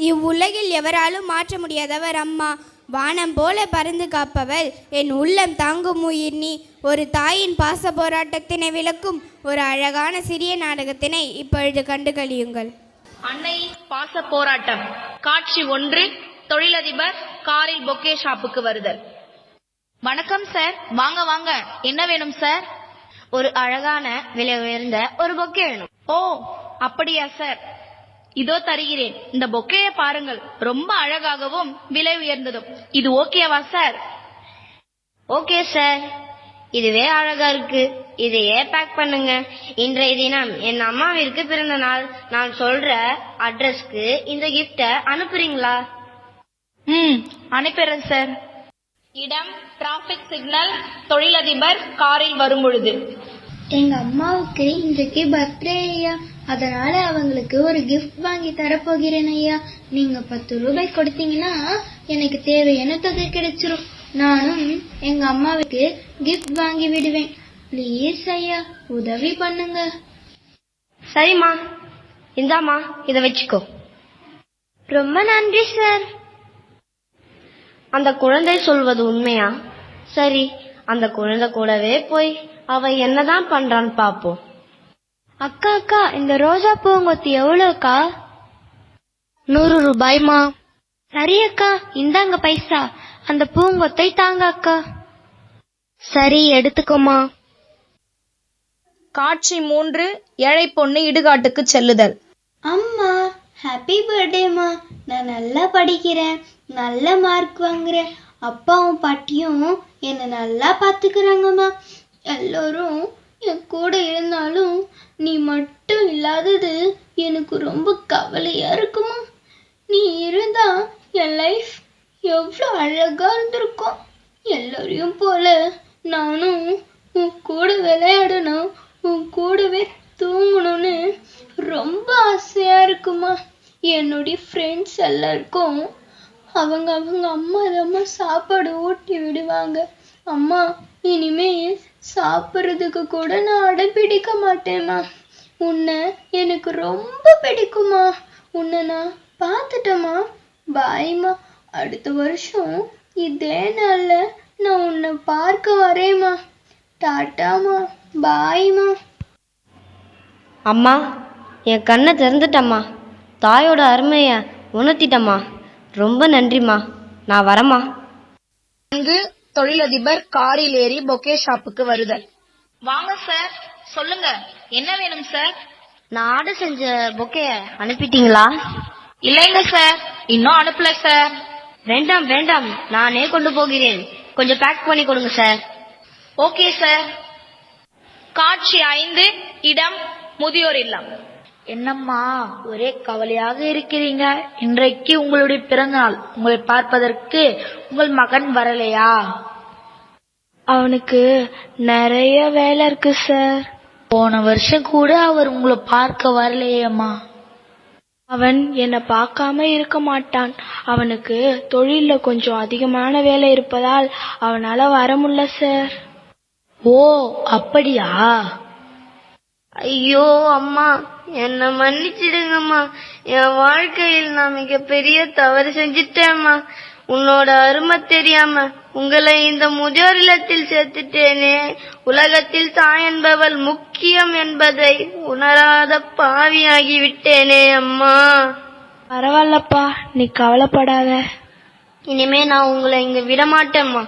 இவ்வுலகில் எவராலும் மாற்ற முடியாதவர் அம்மா. வானம் போல பறந்து காப்பவள், என் உள்ளம் தாங்கும் உயிர் நீ. ஒரு தாயின் பாச போராட்டத்தினை விளக்கும் ஒரு அழகான சிறிய நாடகத்தினை இப்பொழுது கண்டு கழியுங்கள். அன்னையின் பாச போராட்டம். காட்சி 1. தொழிலதிபர் காரில் பொக்கே ஷாப்புக்கு வருதல். வணக்கம் சார். வாங்க வாங்க, என்ன வேணும் சார்? ஒரு அழகான விலை உயர்ந்த ஒரு பொக்கே வேணும். ஓ அப்படியா சார், இதோ தருகிறேன். இந்த பொக்கையை பாருங்கள், ரொம்ப அழகாகவும் விலை உயர்ந்ததும். இது ஓகேவா சார்? ஓகே சார், இதுவே அழகா இருக்கு, இதையே பேக் பண்ணுங்க. இன்றைய தினம் என் அம்மாவிற்கு பிறந்த நாள். நான் சொல்ற அட்ரஸ்க்கு இந்த கிஃப்ட அனுப்புறீங்களா? அனுப்புறேன் சார். இடம் டிராபிக் சிக்னல். தொழிலதிபர் காரில் வரும் பொழுது. எங்க அம்மாவுக்கு இன்றைக்கு பர்த்டே ஐயா, அதனால அவங்களுக்கு ஒரு கிஃப்ட் வாங்கி தரப்போகிறேன் ஐயா. நீங்க 10 ரூபாய் கொடுத்தீங்கன்னா எனக்கு தேவையான தொகை கிடைச்சிரும். நானும் எங்க அம்மாவுக்கு கிஃப்ட் வாங்கி விடுவேன். ப்ளீஸ் ஐயா, உதவி பண்ணுங்க. சரிம்மா, இந்தாம்மா, இத வச்சுக்கோ. ரொம்ப நன்றி சார். அந்த குழந்தை சொல்வது உண்மையா? சரி, அந்த குழந்தை கூடவே போய் அவ என்னதான் பண்றான்னு பாப்போம். அக்கா அக்கா, இந்த ரோஜா பூங்கொத்து எவ்வளவுக்கா? 100 ரூபாய்மா. சரி அக்கா, இந்தாங்க பைசா. அந்த பூங்கொத்தை தாங்க அக்கா. சரி, எடுத்துக்கோமா. காட்சி 3. ஏழை பொண்ணு இடுகாட்டுக்கு செல்லுதல். அம்மா, ஹாப்பி பர்த்டேமா. நான் நல்லா படிக்கிறேன், நல்ல மார்க் வாங்குறேன். அப்பாவும் பாட்டியும் என்னை நல்லா பாத்துக்கிறாங்கம்மா. எல்லோரும் என் கூட இருந்தாலும் நீ மட்டும் இல்லாதது எனக்கு ரொம்ப கவலையா இருக்குமா. நீ இருந்தா என் லைஃப் எவ்வளோ அழகா இருந்திருக்கும். எல்லாரையும் போல நானும் உன் கூட விளையாடணும், உன் கூடவே தூங்கணும்னு ரொம்ப ஆசையா இருக்குமா. என்னுடைய ஃப்ரெண்ட்ஸ் எல்லாருக்கும் அவங்க அம்மா சாப்பாடு ஊட்டி விடுவாங்க. அம்மா, இனிமே சாப்பிட்றதுக்கு கூட நான் அடம்பிடிக்க மாட்டேம்மா. உன்னை எனக்கு ரொம்ப பிடிக்குமா. உன்னை நான் பார்த்துட்டேம்மா. பாய்மா. அடுத்த வருஷம் இதே நாள்ல நான் உன்னை பார்க்க வரேம்மா. டாட்டாமா, பாய்மா. அம்மா, என் கண்ணை திறந்துட்டம்மா. தாயோட அருமைய உணர்த்திட்டம்மா. ரொம்ப நன்றிம்மா. நான் வரமா. தொழிலதிபர் காரில் ஏறி பொக்கே ஷாப்புக்கு வருதல். வாங்க சார், சொல்லுங்க, என்ன வேணும் சார்? நான் ஆர்டர் செஞ்ச பொக்கே அனுப்பிட்டீங்களா? இல்லைங்க சார், இன்னும் அனுப்பல சார். வேண்டாம் வேண்டாம், நானே கொண்டு போகிறேன். கொஞ்சம் பேக் பண்ணி கொடுங்க சார். Okay sir. காட்சி 5. இடம் முதியோர் இல்லம். என்னம்மா, ஒரே கவலையாக இருக்கிறீங்க? இன்றைக்கு உங்களுடைய பிறந்த நாள். உங்களை பார்ப்பதற்கு உங்கள் மகன் வரலையா? அவனுக்கு நிறைய வேலை இருக்கு சார். போன வருஷம் கூட அவர் உங்களை பார்க்க வரலையேம்மா. அவன் என்னை பார்க்காம இருக்க மாட்டான். அவனுக்கு தொழில கொஞ்சம் அதிகமான வேலை இருப்பதால் அவனால வர முடியல சார். ஓ அப்படியா? ஐயோ அம்மா, என்ன மன்னிச்சிடுங்கம்மா. என் வாழ்க்கையில் நான் மிகப்பெரிய தவறு செஞ்சிட்டேம்மா. உன்னோட அருமை தெரியாம உங்களை இந்த முதியோர் இல்லத்தில் சேர்த்துட்டேனே. உலகத்தில் தாய் என்பவள் முக்கியம் என்பதை உணராத பாவியாகி விட்டேனே அம்மா. பரவாயில்லப்பா, நீ கவலைப்படாத. இனிமே நான் உங்களை இங்க விட மாட்டேம்மா.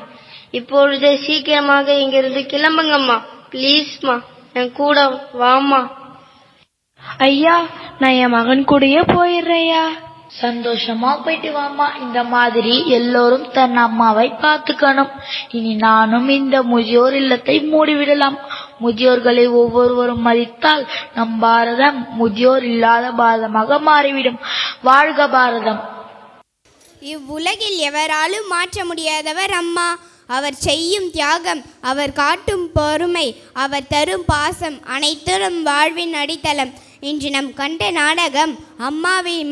இப்பொழுதே சீக்கிரமாக இங்கிருந்து கிளம்புங்கம்மா. பிளீஸ்மா, என் கூட வாமா. ஐயா, நான் என் மகன் கூடயே போயிடுறேயா. சந்தோஷமா போயிட்டு வாமா. இந்த மாதிரி எல்லோரும் தன் அம்மாவை பார்த்துக்கணும். இனி நானும் இந்த முதியோர் இல்லத்தை மூடிவிடலாம். முதியோர்களை ஒவ்வொருவரும் மதித்தால் நம் பாரதம் முதியோர் இல்லாத பாரதமாக மாறிவிடும். வாழ்க பாரதம். இவ்வுலகில் எவராலும் மாற்ற முடியாதவர் அம்மா. அவர் செய்யும் தியாகம், அவர் காட்டும் பொறுமை, அவர் தரும் பாசம் அனைத்தும் வாழ்வின் அடித்தளம். இன்று நம் கண்ட நாடகம் அம்மாவின்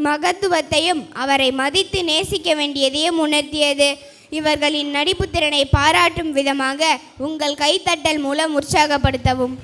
மகத்துவத்தையும் அவரை மதித்து நேசிக்க வேண்டியதையும் உணர்த்தியது. இவர்களின் நடிப்பு திறனை பாராட்டும் விதமாக உங்கள் கைத்தட்டல் மூலம் உற்சாகப்படுத்தவும்.